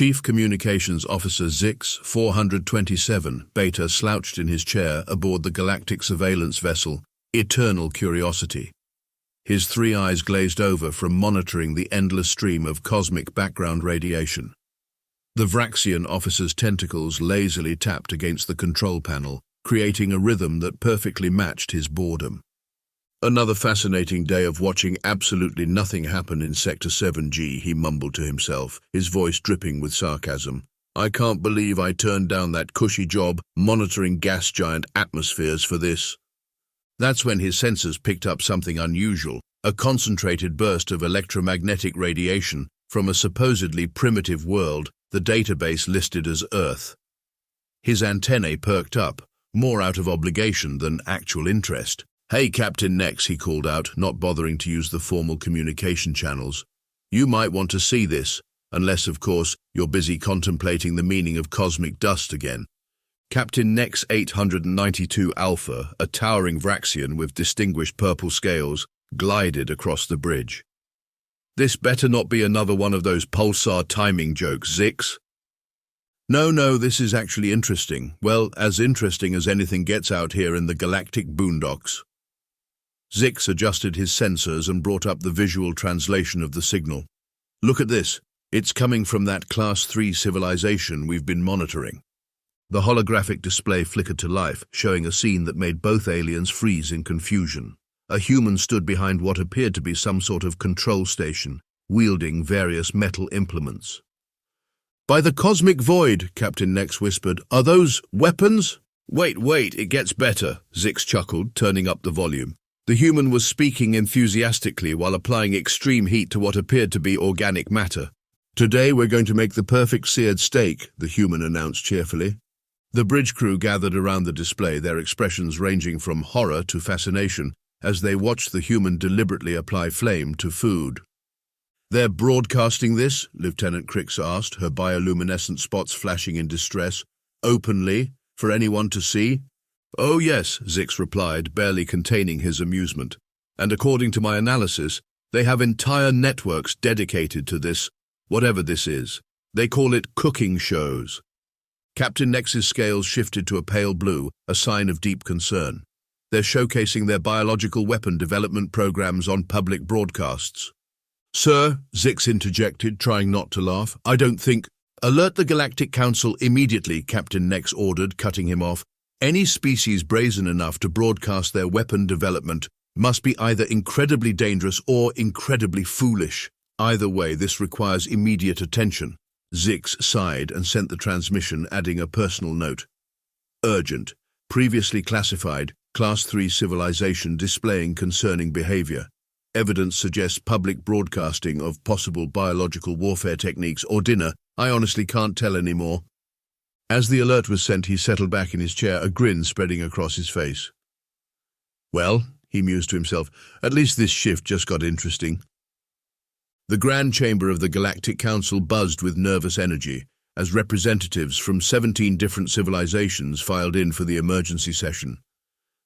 Chief Communications Officer Zix 427 Beta slouched in his chair aboard the galactic surveillance vessel, Eternal Curiosity. His three eyes glazed over from monitoring the endless stream of cosmic background radiation. The Vraxian officer's tentacles lazily tapped against the control panel, creating a rhythm that perfectly matched his boredom. Another fascinating day of watching absolutely nothing happen in Sector 7G, he mumbled to himself, his voice dripping with sarcasm. I can't believe I turned down that cushy job monitoring gas giant atmospheres for this. That's when his sensors picked up something unusual, a concentrated burst of electromagnetic radiation from a supposedly primitive world the database listed as Earth. His antennae perked up, more out of obligation than actual interest. Hey, Captain Nex, he called out, not bothering to use the formal communication channels. You might want to see this, unless, of course, you're busy contemplating the meaning of cosmic dust again. Captain Nex 892 Alpha, a towering Vraxian with distinguished purple scales, glided across the bridge. This better not be another one of those pulsar timing jokes, Zix. No, this is actually interesting. Well, as interesting as anything gets out here in the galactic boondocks. Zix adjusted his sensors and brought up the visual translation of the signal. Look at this. It's coming from that Class 3 civilization we've been monitoring. The holographic display flickered to life, showing a scene that made both aliens freeze in confusion. A human stood behind what appeared to be some sort of control station, wielding various metal implements. By the cosmic void, Captain Nex whispered, are those weapons? Wait, it gets better, Zix chuckled, turning up the volume. The human was speaking enthusiastically while applying extreme heat to what appeared to be organic matter. Today we're going to make the perfect seared steak, the human announced cheerfully. The bridge crew gathered around the display, their expressions ranging from horror to fascination as they watched the human deliberately apply flame to food. They're broadcasting this? Lieutenant Crix asked, her bioluminescent spots flashing in distress. Openly, for anyone to see? Oh yes, Zix replied, barely containing his amusement. And according to my analysis, they have entire networks dedicated to this, whatever this is. They call it cooking shows. Captain Nex's scales shifted to a pale blue, a sign of deep concern. They're showcasing their biological weapon development programs on public broadcasts. Sir, Zix interjected, trying not to laugh, I don't think... Alert the Galactic Council immediately, Captain Nex ordered, cutting him off. Any species brazen enough to broadcast their weapon development must be either incredibly dangerous or incredibly foolish. Either way, this requires immediate attention. Zix sighed and sent the transmission, adding a personal note. Urgent. Previously classified. Class 3 civilization displaying concerning behavior. Evidence suggests public broadcasting of possible biological warfare techniques or dinner. I honestly can't tell anymore. As the alert was sent, he settled back in his chair, a grin spreading across his face. Well, he mused to himself, at least this shift just got interesting. The grand chamber of the Galactic Council buzzed with nervous energy as representatives from 17 different civilizations filed in for the emergency session.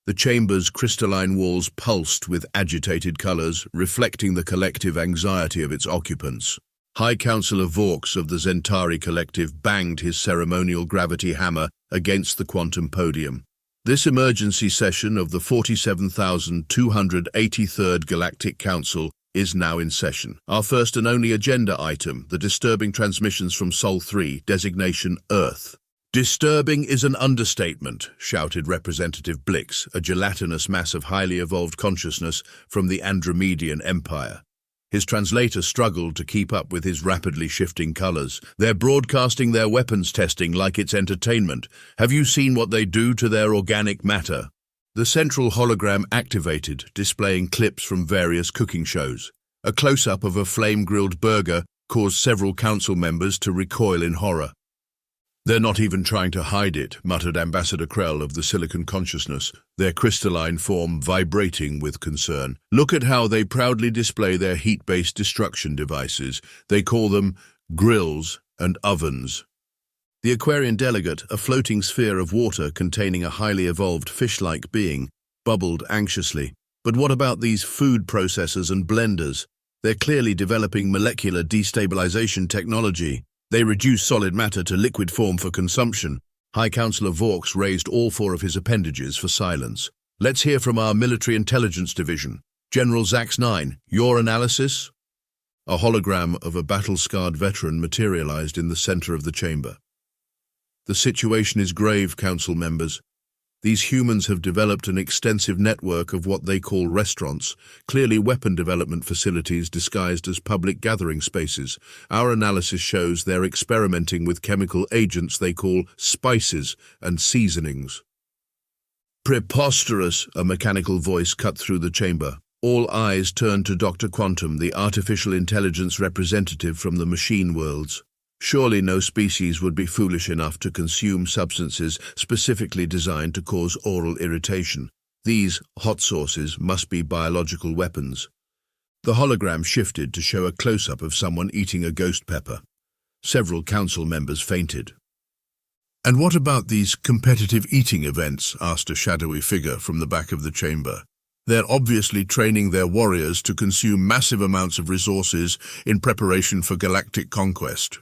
The chamber's crystalline walls pulsed with agitated colors, reflecting the collective anxiety of its occupants. High Councillor Vorks of the Zentari Collective banged his ceremonial gravity hammer against the quantum podium. This emergency session of the 47,283rd Galactic Council is now in session. Our first and only agenda item, the disturbing transmissions from Sol 3, designation Earth. Disturbing is an understatement, shouted Representative Blix, a gelatinous mass of highly evolved consciousness from the Andromedian Empire. His translator struggled to keep up with his rapidly shifting colors. They're broadcasting their weapons testing like it's entertainment. Have you seen what they do to their organic matter? The central hologram activated, displaying clips from various cooking shows. A close-up of a flame-grilled burger caused several council members to recoil in horror. They're not even trying to hide it, muttered Ambassador Krell of the Silicon Consciousness, their crystalline form vibrating with concern. Look at how they proudly display their heat-based destruction devices. They call them grills and ovens. The Aquarian delegate, a floating sphere of water containing a highly evolved fish-like being, bubbled anxiously. But what about these food processors and blenders? They're clearly developing molecular destabilization technology. They reduce solid matter to liquid form for consumption. High Councillor Vaux raised all four of his appendages for silence. Let's hear from our Military Intelligence Division. General Zax 9, your analysis? A hologram of a battle-scarred veteran materialized in the center of the chamber. The situation is grave, Council members. These humans have developed an extensive network of what they call restaurants, clearly weapon development facilities disguised as public gathering spaces. Our analysis shows they're experimenting with chemical agents they call spices and seasonings. Preposterous, a mechanical voice cut through the chamber. All eyes turned to Dr. Quantum, the artificial intelligence representative from the machine worlds. Surely no species would be foolish enough to consume substances specifically designed to cause oral irritation. These hot sauces must be biological weapons. The hologram shifted to show a close-up of someone eating a ghost pepper. Several council members fainted. "And what about these competitive eating events?" asked a shadowy figure from the back of the chamber. "They're obviously training their warriors to consume massive amounts of resources in preparation for galactic conquest."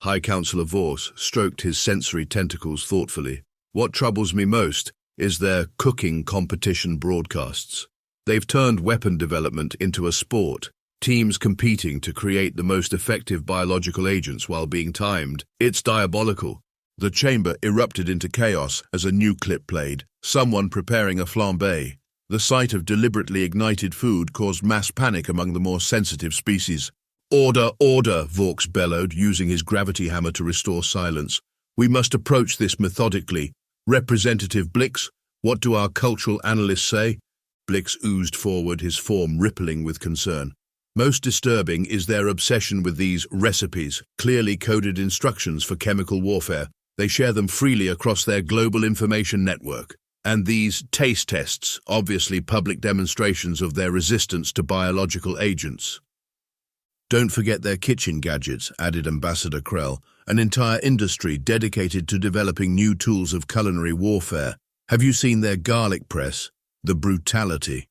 High Councillor Vaux stroked his sensory tentacles thoughtfully. "What troubles me most is their cooking competition broadcasts. They've turned weapon development into a sport, teams competing to create the most effective biological agents while being timed. It's diabolical." The chamber erupted into chaos as a new clip played, someone preparing a flambé. The sight of deliberately ignited food caused mass panic among the more sensitive species. "Order, order," Vaux bellowed, using his gravity hammer to restore silence. "We must approach this methodically. Representative Blix, what do our cultural analysts say?" Blix oozed forward, his form rippling with concern. "Most disturbing is their obsession with these recipes, clearly coded instructions for chemical warfare. They share them freely across their global information network. And these taste tests, obviously public demonstrations of their resistance to biological agents." "Don't forget their kitchen gadgets," added Ambassador Krell, "an entire industry dedicated to developing new tools of culinary warfare. Have you seen their garlic press? The brutality."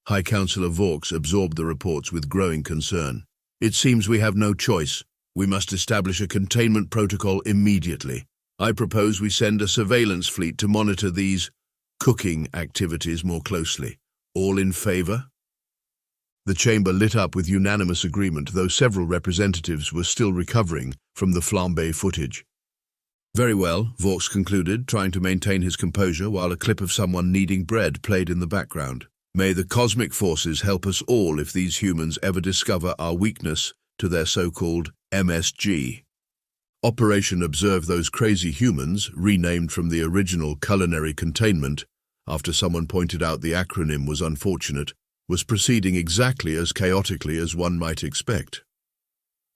High Councillor Vaux absorbed the reports with growing concern. "It seems we have no choice. We must establish a containment protocol immediately. I propose we send a surveillance fleet to monitor these cooking activities more closely. All in favor?" The chamber lit up with unanimous agreement, though several representatives were still recovering from the flambé footage. "Very well," Vaux concluded, trying to maintain his composure while a clip of someone kneading bread played in the background. "May the cosmic forces help us all if these humans ever discover our weakness to their so-called MSG. Operation Observe Those Crazy Humans, renamed from the original Culinary Containment, after someone pointed out the acronym was unfortunate, was proceeding exactly as chaotically as one might expect.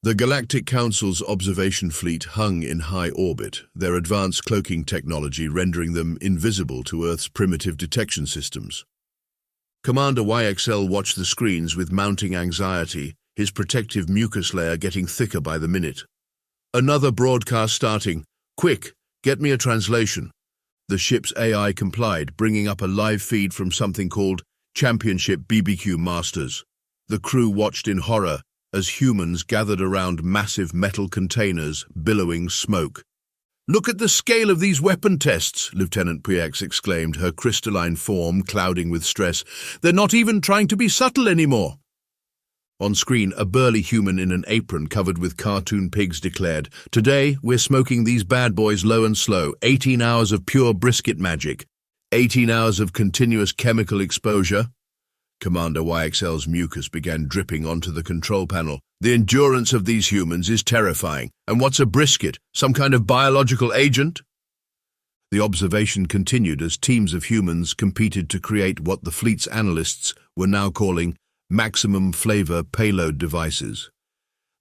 The Galactic Council's observation fleet hung in high orbit, their advanced cloaking technology rendering them invisible to Earth's primitive detection systems. Commander YXL watched the screens with mounting anxiety, his protective mucus layer getting thicker by the minute. "Another broadcast starting. Quick, get me a translation." The ship's AI complied, bringing up a live feed from something called Championship BBQ Masters. The crew watched in horror as humans gathered around massive metal containers billowing smoke. "Look at the scale of these weapon tests," Lieutenant PX exclaimed, her crystalline form clouding with stress. "They're not even trying to be subtle anymore." On screen, a burly human in an apron covered with cartoon pigs declared, "Today, we're smoking these bad boys low and slow. 18 hours of pure brisket magic. 18 hours of continuous chemical exposure." Commander YXL's mucus began dripping onto the control panel. "The endurance of these humans is terrifying. And what's a brisket? Some kind of biological agent?" The observation continued as teams of humans competed to create what the fleet's analysts were now calling maximum flavor payload devices.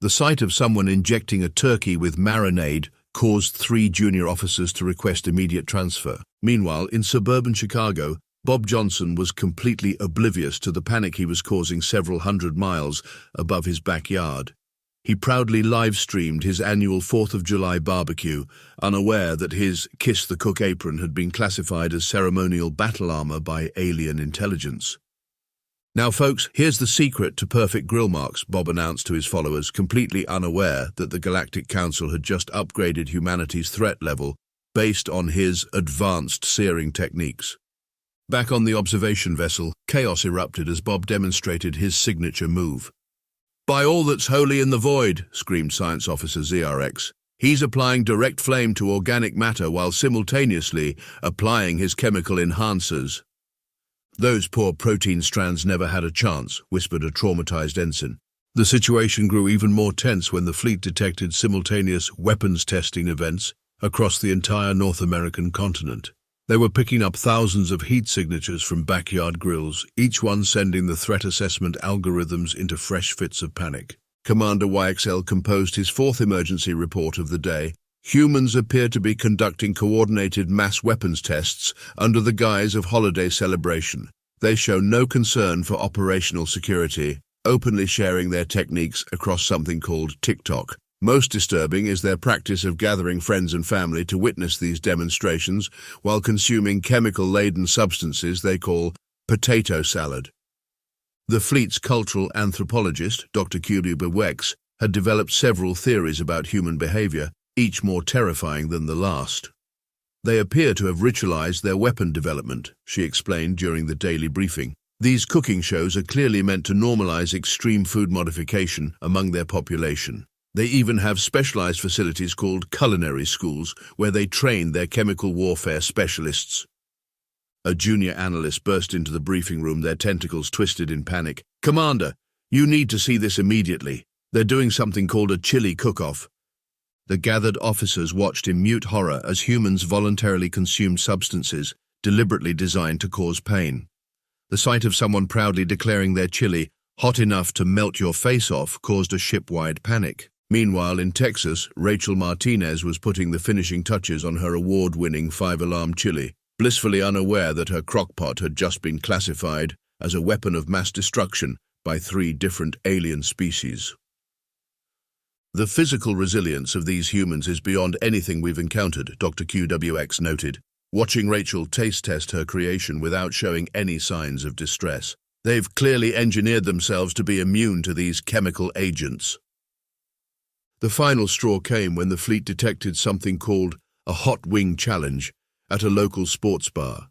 The sight of someone injecting a turkey with marinade caused 3 junior officers to request immediate transfer. Meanwhile, in suburban Chicago, Bob Johnson was completely oblivious to the panic he was causing several hundred miles above his backyard. He proudly live-streamed his annual 4th of July barbecue, unaware that his Kiss the Cook apron had been classified as ceremonial battle armor by alien intelligence. Now folks, here's the secret to perfect grill marks, Bob announced to his followers, completely unaware that the Galactic Council had just upgraded humanity's threat level based on his advanced searing techniques. Back on the observation vessel, chaos erupted as Bob demonstrated his signature move. "By all that's holy in the void," screamed Science Officer ZRX. "He's applying direct flame to organic matter while simultaneously applying his chemical enhancers." "Those poor protein strands never had a chance," whispered a traumatized ensign. The situation grew even more tense when the fleet detected simultaneous weapons testing events across the entire North American continent. They were picking up thousands of heat signatures from backyard grills, each one sending the threat assessment algorithms into fresh fits of panic. Commander YXL composed his fourth emergency report of the day. Humans appear to be conducting coordinated mass weapons tests under the guise of holiday celebration. They show no concern for operational security, openly sharing their techniques across something called TikTok. Most disturbing is their practice of gathering friends and family to witness these demonstrations while consuming chemical-laden substances they call potato salad. The fleet's cultural anthropologist, Dr. Wex, had developed several theories about human behavior, each more terrifying than the last. "They appear to have ritualized their weapon development," she explained during the daily briefing. "These cooking shows are clearly meant to normalize extreme food modification among their population. They even have specialized facilities called culinary schools where they train their chemical warfare specialists." A junior analyst burst into the briefing room, their tentacles twisted in panic. "Commander, you need to see this immediately. They're doing something called a chili cook-off." The gathered officers watched in mute horror as humans voluntarily consumed substances deliberately designed to cause pain. The sight of someone proudly declaring their chili hot enough to melt your face off caused a ship-wide panic. Meanwhile, in Texas, Rachel Martinez was putting the finishing touches on her award-winning 5-alarm chili, blissfully unaware that her crockpot had just been classified as a weapon of mass destruction by 3 different alien species. "The physical resilience of these humans is beyond anything we've encountered," Dr. QWX noted, watching Rachel taste test her creation without showing any signs of distress. "They've clearly engineered themselves to be immune to these chemical agents." The final straw came when the fleet detected something called a hot wing challenge at a local sports bar.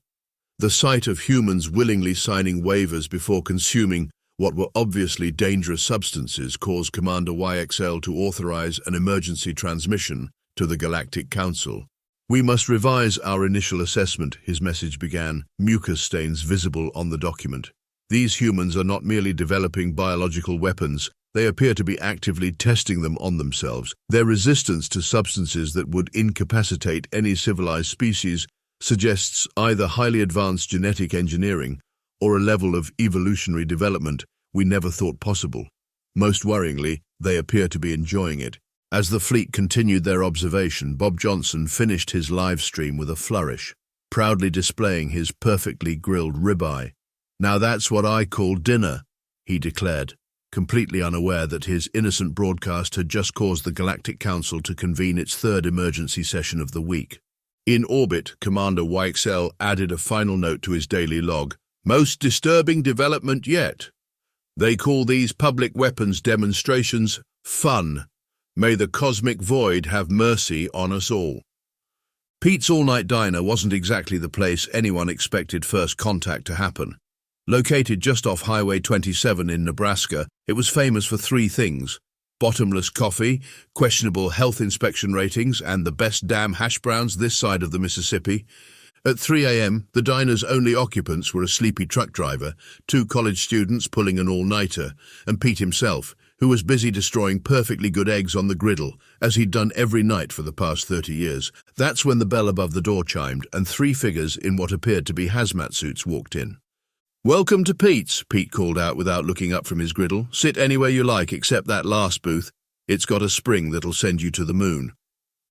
The sight of humans willingly signing waivers before consuming what were obviously dangerous substances caused Commander YXL to authorize an emergency transmission to the Galactic Council. "We must revise our initial assessment," his message began, mucus stains visible on the document. "These humans are not merely developing biological weapons, they appear to be actively testing them on themselves. Their resistance to substances that would incapacitate any civilized species suggests either highly advanced genetic engineering or a level of evolutionary development we never thought possible. Most worryingly, they appear to be enjoying it." As the fleet continued their observation, Bob Johnson finished his live stream with a flourish, proudly displaying his perfectly grilled ribeye. "Now that's what I call dinner," he declared, completely unaware that his innocent broadcast had just caused the Galactic Council to convene its 3rd emergency session of the week. In orbit, Commander YXL added a final note to his daily log. "Most disturbing development yet. They call these public weapons demonstrations fun. May the cosmic void have mercy on us all." Pete's all-night diner wasn't exactly the place anyone expected first contact to happen. Located just off Highway 27 in Nebraska, it was famous for 3 things: bottomless coffee, questionable health inspection ratings, and the best damn hash browns this side of the Mississippi. At 3 a.m., the diner's only occupants were a sleepy truck driver, 2 college students pulling an all-nighter, and Pete himself, who was busy destroying perfectly good eggs on the griddle, as he'd done every night for the past 30 years. That's when the bell above the door chimed, and 3 figures in what appeared to be hazmat suits walked in. "Welcome to Pete's," Pete called out without looking up from his griddle. "Sit anywhere you like except that last booth. It's got a spring that'll send you to the moon."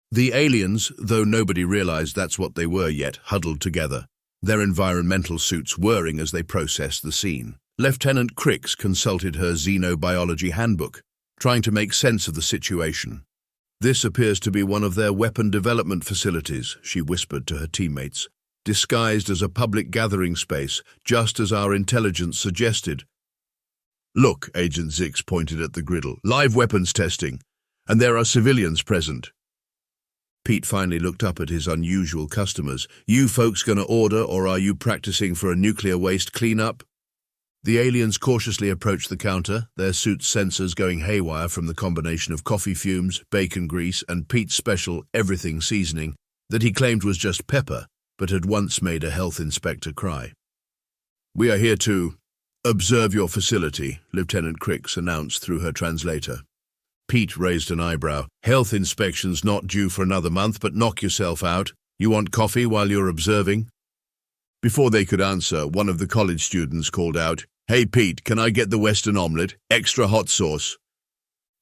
The aliens, though nobody realized that's what they were yet, huddled together, their environmental suits whirring as they processed the scene. Lieutenant Cricks consulted her xenobiology handbook, trying to make sense of the situation. "This appears to be one of their weapon development facilities," she whispered to her teammates, "disguised as a public gathering space, just as our intelligence suggested. Look, Agent Zix pointed at the griddle. Live weapons testing, and there are civilians present. Pete finally looked up at his unusual customers. You folks gonna order, or are you practicing for a nuclear waste cleanup? The aliens cautiously approached the counter, their suits' sensors going haywire from the combination of coffee fumes, bacon grease, and Pete's special everything seasoning that he claimed was just pepper, but had once made a health inspector cry. We are here to observe your facility, Lieutenant Crix announced through her translator. Pete raised an eyebrow. Health inspection's not due for another month, but knock yourself out. You want coffee while you're observing? Before they could answer, one of the college students called out, Hey Pete, can I get the Western omelette? Extra hot sauce.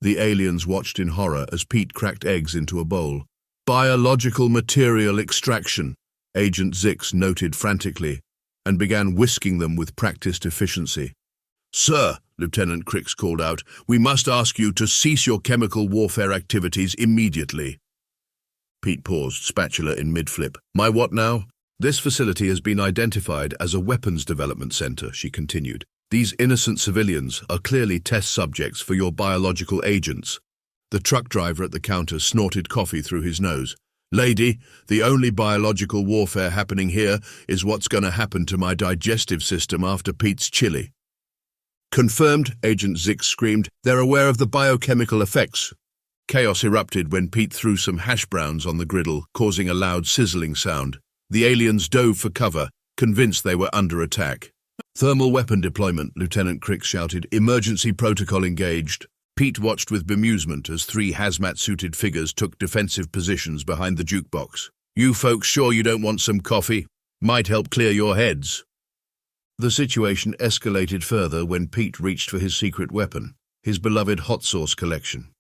The aliens watched in horror as Pete cracked eggs into a bowl. Biological material extraction, Agent Zix noted frantically, and began whisking them with practiced efficiency. Sir, Lieutenant Crix called out, we must ask you to cease your chemical warfare activities immediately. Pete paused, spatula in mid-flip. My what now? This facility has been identified as a weapons development center, she continued. These innocent civilians are clearly test subjects for your biological agents. The truck driver at the counter snorted coffee through his nose. Lady, the only biological warfare happening here is what's going to happen to my digestive system after Pete's chili. Confirmed, Agent Zix screamed. They're aware of the biochemical effects. Chaos erupted when Pete threw some hash browns on the griddle, causing a loud sizzling sound. The aliens dove for cover, convinced they were under attack. Thermal weapon deployment, Lieutenant Crix shouted. Emergency protocol engaged. Pete watched with bemusement as 3 hazmat-suited figures took defensive positions behind the jukebox. You folks sure you don't want some coffee? Might help clear your heads. The situation escalated further when Pete reached for his secret weapon, his beloved hot sauce collection.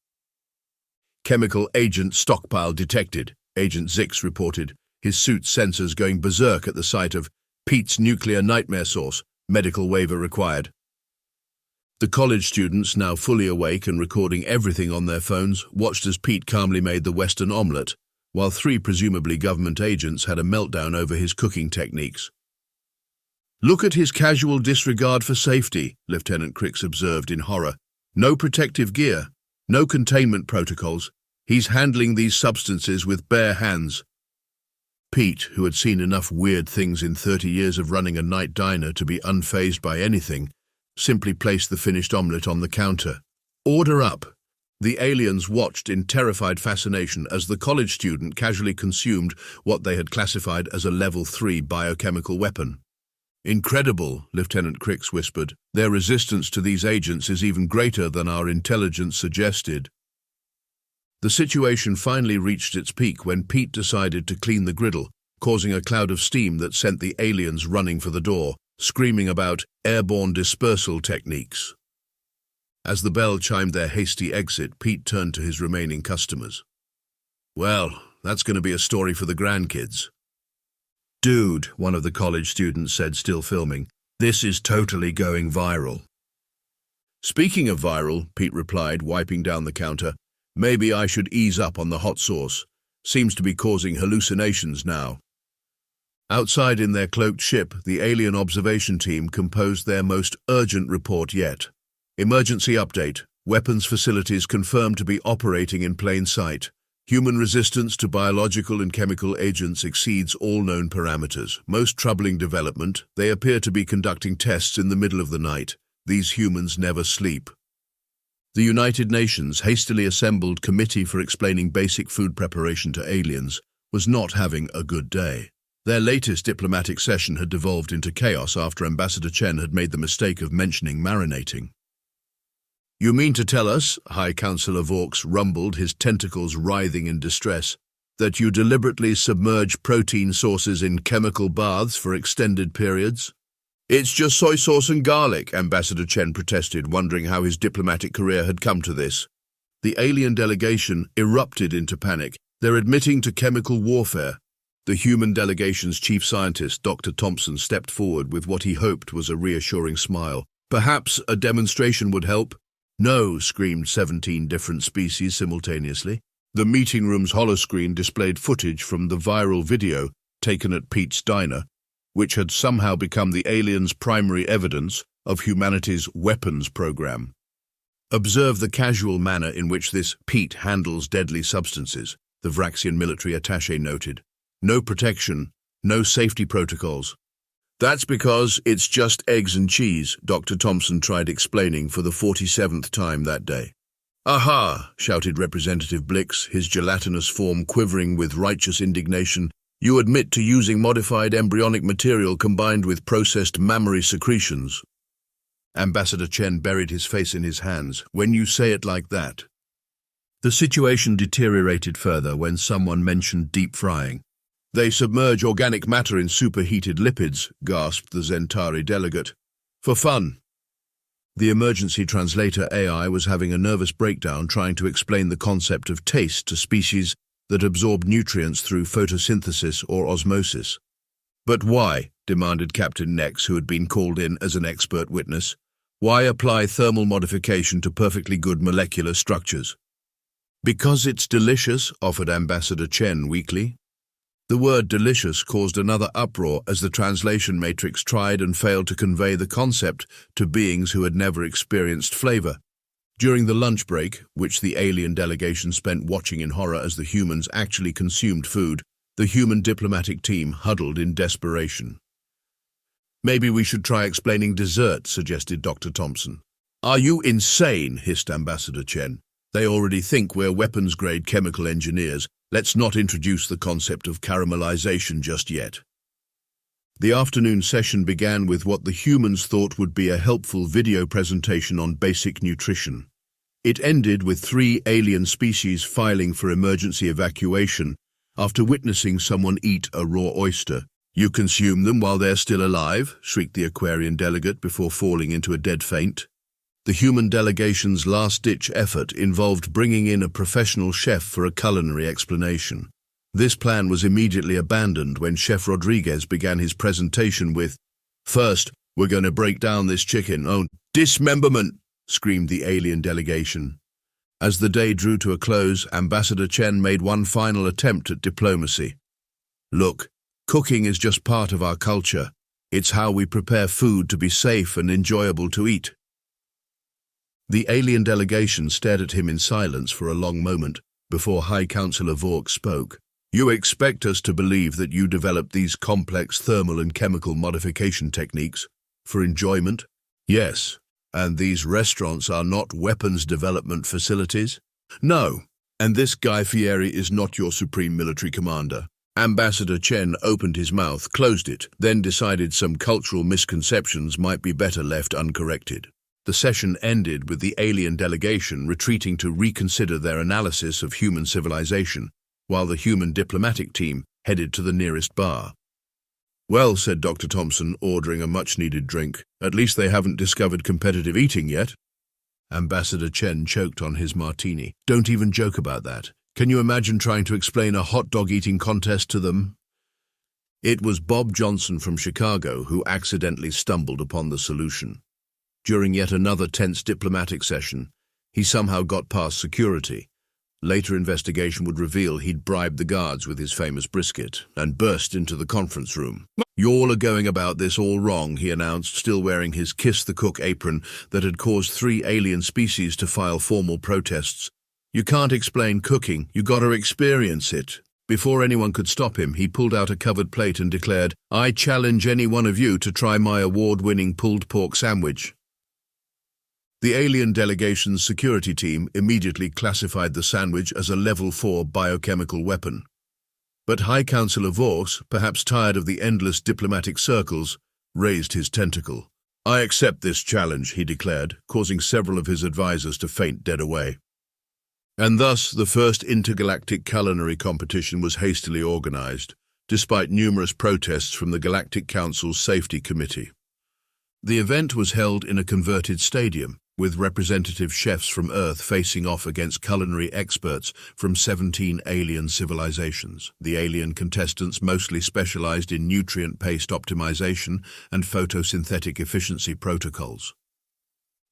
Chemical agent stockpile detected, Agent Zix reported, his suit's sensors going berserk at the sight of Pete's nuclear nightmare sauce, medical waiver required. The college students, now fully awake and recording everything on their phones, watched as Pete calmly made the Western omelette, while 3 presumably government agents had a meltdown over his cooking techniques. Look at his casual disregard for safety, Lieutenant Crix observed in horror. No protective gear, no containment protocols. He's handling these substances with bare hands. Pete, who had seen enough weird things in 30 years of running a night diner to be unfazed by anything, simply placed the finished omelette on the counter. Order up. The aliens watched in terrified fascination as the college student casually consumed what they had classified as a level 3 biochemical weapon. Incredible, Lieutenant Crix whispered. Their resistance to these agents is even greater than our intelligence suggested. The situation finally reached its peak when Pete decided to clean the griddle, causing a cloud of steam that sent the aliens running for the door, screaming about airborne dispersal techniques. As the bell chimed their hasty exit, Pete turned to his remaining customers. Well, that's going to be a story for the grandkids. Dude, one of the college students said, still filming, this is totally going viral. Speaking of viral, Pete replied, wiping down the counter, maybe I should ease up on the hot sauce. Seems to be causing hallucinations now. Outside in their cloaked ship, the alien observation team composed their most urgent report yet. Emergency update. Weapons facilities confirmed to be operating in plain sight. Human resistance to biological and chemical agents exceeds all known parameters. Most troubling development, they appear to be conducting tests in the middle of the night. These humans never sleep. The United Nations hastily assembled Committee for Explaining Basic Food Preparation to Aliens was not having a good day. Their latest diplomatic session had devolved into chaos after Ambassador Chen had made the mistake of mentioning marinating. You mean to tell us, High Counselor Vaux rumbled, his tentacles writhing in distress, that you deliberately submerge protein sources in chemical baths for extended periods? It's just soy sauce and garlic, Ambassador Chen protested, wondering how his diplomatic career had come to this. The alien delegation erupted into panic. They're admitting to chemical warfare. The human delegation's chief scientist, Dr. Thompson, stepped forward with what he hoped was a reassuring smile. Perhaps a demonstration would help? No, screamed 17 different species simultaneously. The meeting room's holoscreen displayed footage from the viral video taken at Pete's diner, which had somehow become the aliens' primary evidence of humanity's weapons program. Observe the casual manner in which this Pete handles deadly substances, the Vraxian military attaché noted. No protection, no safety protocols. That's because it's just eggs and cheese, Dr. Thompson tried explaining for the 47th time that day. Aha, shouted Representative Blix, his gelatinous form quivering with righteous indignation. You admit to using modified embryonic material combined with processed mammary secretions. Ambassador Chen buried his face in his hands. When you say it like that. The situation deteriorated further when someone mentioned deep frying. They submerge organic matter in superheated lipids, gasped the Zentari delegate. For fun. The emergency translator AI was having a nervous breakdown trying to explain the concept of taste to species that absorb nutrients through photosynthesis or osmosis. But why, demanded Captain Nex, who had been called in as an expert witness, why apply thermal modification to perfectly good molecular structures? Because it's delicious, offered Ambassador Chen weakly. The word delicious caused another uproar as the translation matrix tried and failed to convey the concept to beings who had never experienced flavor. During the lunch break, which the alien delegation spent watching in horror as the humans actually consumed food, the human diplomatic team huddled in desperation. Maybe we should try explaining dessert, suggested Dr. Thompson. Are you insane, hissed Ambassador Chen. They already think we're weapons-grade chemical engineers. Let's not introduce the concept of caramelization just yet. The afternoon session began with what the humans thought would be a helpful video presentation on basic nutrition. It ended with 3 alien species filing for emergency evacuation after witnessing someone eat a raw oyster. You consume them while they're still alive, shrieked the Aquarian delegate before falling into a dead faint. The human delegation's last-ditch effort involved bringing in a professional chef for a culinary explanation. This plan was immediately abandoned when Chef Rodriguez began his presentation with, "First, we're going to break down this chicken. Oh, dismemberment!" screamed the alien delegation. As the day drew to a close, Ambassador Chen made one final attempt at diplomacy. Look, cooking is just part of our culture. It's how we prepare food to be safe and enjoyable to eat. The alien delegation stared at him in silence for a long moment before High Councillor Vork spoke. You expect us to believe that you developed these complex thermal and chemical modification techniques for enjoyment? Yes. And these restaurants are not weapons development facilities? No. And this Guy Fieri is not your supreme military commander. Ambassador Chen opened his mouth, closed it, then decided some cultural misconceptions might be better left uncorrected. The session ended with the alien delegation retreating to reconsider their analysis of human civilization, while the human diplomatic team headed to the nearest bar. Well, said Dr. Thompson, ordering a much-needed drink, at least they haven't discovered competitive eating yet. Ambassador Chen choked on his martini. Don't even joke about that. Can you imagine trying to explain a hot dog eating contest to them? It was Bob Johnson from Chicago who accidentally stumbled upon the solution. During yet another tense diplomatic session, he somehow got past security. Later investigation would reveal he'd bribed the guards with his famous brisket and burst into the conference room. You all are going about this all wrong, he announced, still wearing his Kiss the Cook apron that had caused 3 alien species to file formal protests. You can't explain cooking, you gotta experience it. Before anyone could stop him, he pulled out a covered plate and declared, I challenge any one of you to try my award-winning pulled pork sandwich. The alien delegation's security team immediately classified the sandwich as a Level 4 biochemical weapon. But High Councillor Vors, perhaps tired of the endless diplomatic circles, raised his tentacle. I accept this challenge, he declared, causing several of his advisors to faint dead away. And thus the first intergalactic culinary competition was hastily organized, despite numerous protests from the Galactic Council's Safety Committee. The event was held in a converted stadium, with representative chefs from Earth facing off against culinary experts from 17 alien civilizations. The alien contestants mostly specialized in nutrient paste optimization and photosynthetic efficiency protocols.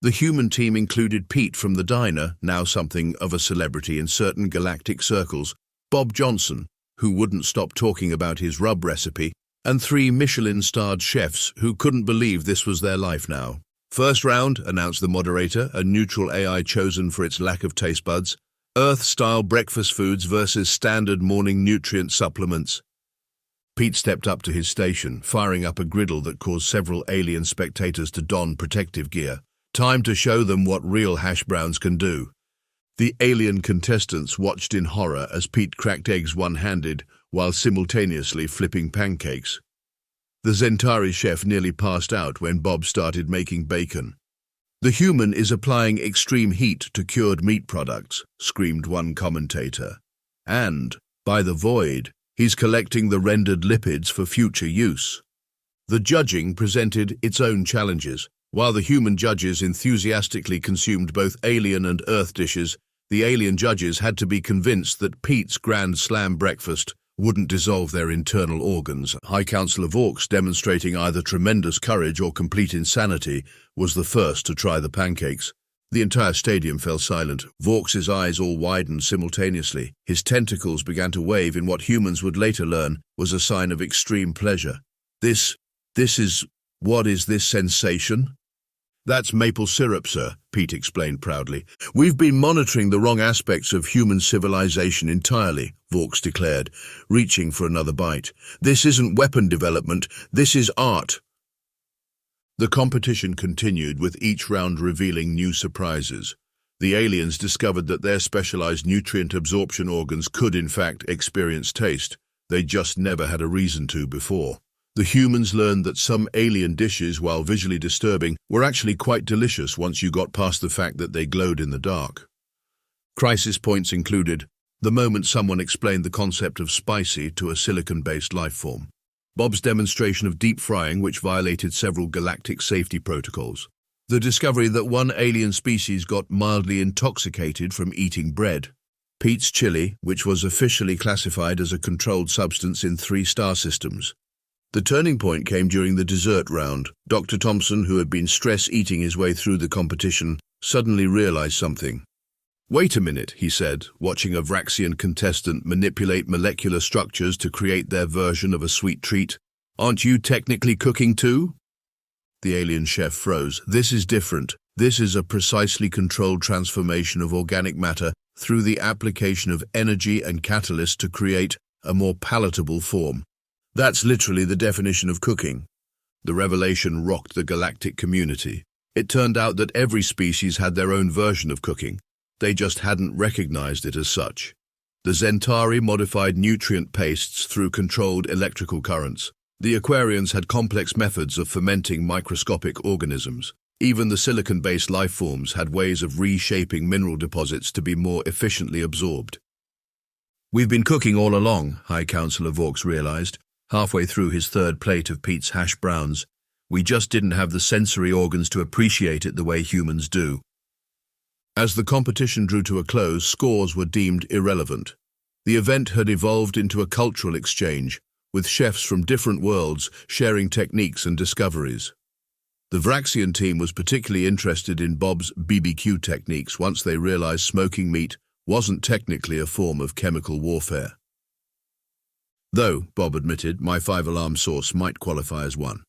The human team included Pete from the diner, now something of a celebrity in certain galactic circles, Bob Johnson, who wouldn't stop talking about his rub recipe, and 3 Michelin-starred chefs who couldn't believe this was their life now. First round, announced the moderator, a neutral AI chosen for its lack of taste buds. Earth-style breakfast foods versus standard morning nutrient supplements. Pete stepped up to his station, firing up a griddle that caused several alien spectators to don protective gear. Time to show them what real hash browns can do. The alien contestants watched in horror as Pete cracked eggs one-handed while simultaneously flipping pancakes. The Zentari chef nearly passed out when Bob started making bacon. "The human is applying extreme heat to cured meat products," screamed one commentator. "And, by the void, he's collecting the rendered lipids for future use." The judging presented its own challenges. While the human judges enthusiastically consumed both alien and Earth dishes, the alien judges had to be convinced that Pete's Grand Slam breakfast wouldn't dissolve their internal organs. High Councillor Vaux, demonstrating either tremendous courage or complete insanity, was the first to try the pancakes. The entire stadium fell silent. Vaux's eyes all widened simultaneously. His tentacles began to wave in what humans would later learn was a sign of extreme pleasure. What is this sensation?" "That's maple syrup, sir," Pete explained proudly. "We've been monitoring the wrong aspects of human civilization entirely," Vaux declared, reaching for another bite. "This isn't weapon development, this is art." The competition continued, with each round revealing new surprises. The aliens discovered that their specialized nutrient absorption organs could in fact experience taste. They just never had a reason to before. The humans learned that some alien dishes, while visually disturbing, were actually quite delicious once you got past the fact that they glowed in the dark. Crisis points included the moment someone explained the concept of spicy to a silicon-based life form, Bob's demonstration of deep frying, which violated several galactic safety protocols, the discovery that one alien species got mildly intoxicated from eating bread, Pete's chili, which was officially classified as a controlled substance in 3 star systems. The turning point came during the dessert round. Dr. Thompson, who had been stress-eating his way through the competition, suddenly realized something. "Wait a minute," he said, watching a Vraxian contestant manipulate molecular structures to create their version of a sweet treat. "Aren't you technically cooking too?" The alien chef froze. "This is different. This is a precisely controlled transformation of organic matter through the application of energy and catalyst to create a more palatable form. That's literally the definition of cooking." The revelation rocked the galactic community. It turned out that every species had their own version of cooking. They just hadn't recognized it as such. The Zentari modified nutrient pastes through controlled electrical currents. The Aquarians had complex methods of fermenting microscopic organisms. Even the silicon-based life forms had ways of reshaping mineral deposits to be more efficiently absorbed. "We've been cooking all along," High Councillor Vaux realized. Halfway through his third plate of Pete's hash browns, "We just didn't have the sensory organs to appreciate it the way humans do." As the competition drew to a close, scores were deemed irrelevant. The event had evolved into a cultural exchange, with chefs from different worlds sharing techniques and discoveries. The Vraxian team was particularly interested in Bob's BBQ techniques once they realized smoking meat wasn't technically a form of chemical warfare. Though, Bob admitted, my 5-alarm sauce might qualify as one.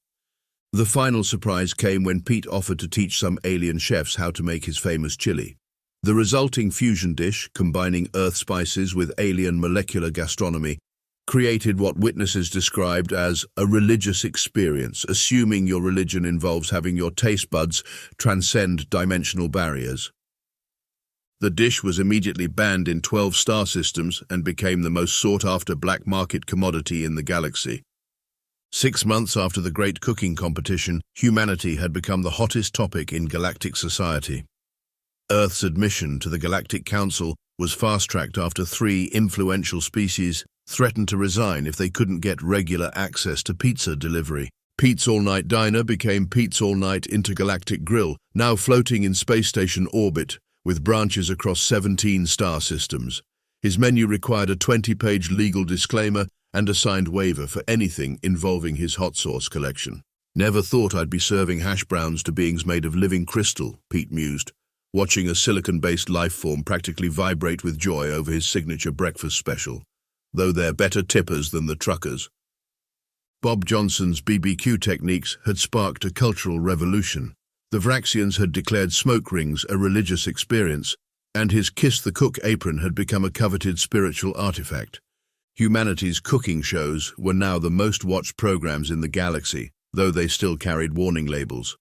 The final surprise came when Pete offered to teach some alien chefs how to make his famous chili. The resulting fusion dish, combining Earth spices with alien molecular gastronomy, created what witnesses described as a religious experience, assuming your religion involves having your taste buds transcend dimensional barriers. The dish was immediately banned in 12 star systems and became the most sought-after black market commodity in the galaxy. 6 months after the great cooking competition, humanity had become the hottest topic in galactic society. Earth's admission to the Galactic Council was fast-tracked after 3 influential species threatened to resign if they couldn't get regular access to pizza delivery. Pete's all-night diner became Pete's all-night intergalactic grill, now floating in space station orbit, with branches across 17 star systems. His menu required a 20-page legal disclaimer and a signed waiver for anything involving his hot sauce collection. "Never thought I'd be serving hash browns to beings made of living crystal," Pete mused, watching a silicon-based life form practically vibrate with joy over his signature breakfast special, though they're better tippers than the truckers. Bob Johnson's BBQ techniques had sparked a cultural revolution. The Vraxians had declared smoke rings a religious experience, and his Kiss the Cook apron had become a coveted spiritual artifact. Humanity's cooking shows were now the most watched programs in the galaxy, though they still carried warning labels.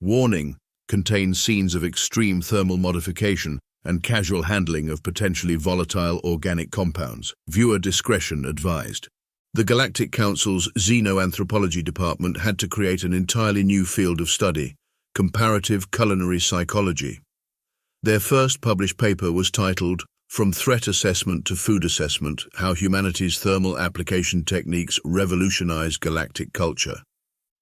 Warning contained scenes of extreme thermal modification and casual handling of potentially volatile organic compounds. Viewer discretion advised. The Galactic Council's Xenoanthropology department had to create an entirely new field of study, comparative culinary psychology. Their first published paper was titled, From Threat Assessment to Food Assessment, How Humanity's Thermal Application Techniques Revolutionize Galactic Culture.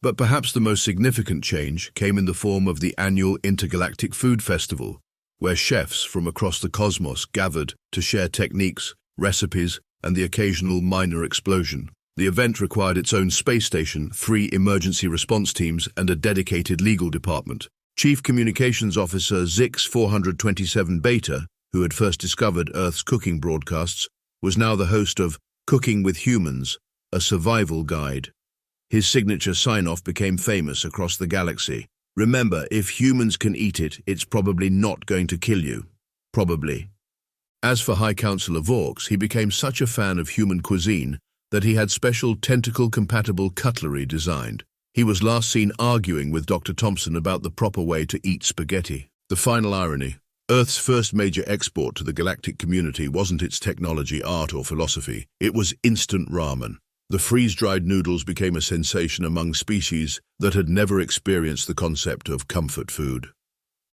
But perhaps the most significant change came in the form of the annual Intergalactic Food Festival, where chefs from across the cosmos gathered to share techniques, recipes, and the occasional minor explosion. The event required its own space station, 3 emergency response teams, and a dedicated legal department. Chief Communications Officer Zix 427 Beta, who had first discovered Earth's cooking broadcasts, was now the host of Cooking with Humans, a survival guide. His signature sign-off became famous across the galaxy. Remember, if humans can eat it, it's probably not going to kill you. Probably. As for High Councillor Vorks, he became such a fan of human cuisine that he had special tentacle-compatible cutlery designed. He was last seen arguing with Dr. Thompson about the proper way to eat spaghetti. The final irony: Earth's first major export to the galactic community wasn't its technology, art, or philosophy. It was instant ramen. The freeze-dried noodles became a sensation among species that had never experienced the concept of comfort food.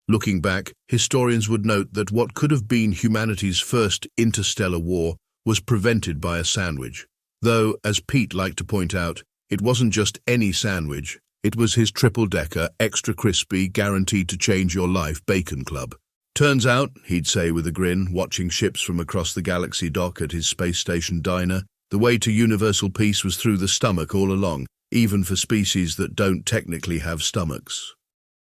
Looking back, historians would note that what could have been humanity's first interstellar war was prevented by a sandwich. Though, as Pete liked to point out, it wasn't just any sandwich, it was his triple-decker, extra crispy, guaranteed to change your life bacon club. Turns out, he'd say with a grin, watching ships from across the galaxy dock at his space station diner, the way to universal peace was through the stomach all along, even for species that don't technically have stomachs.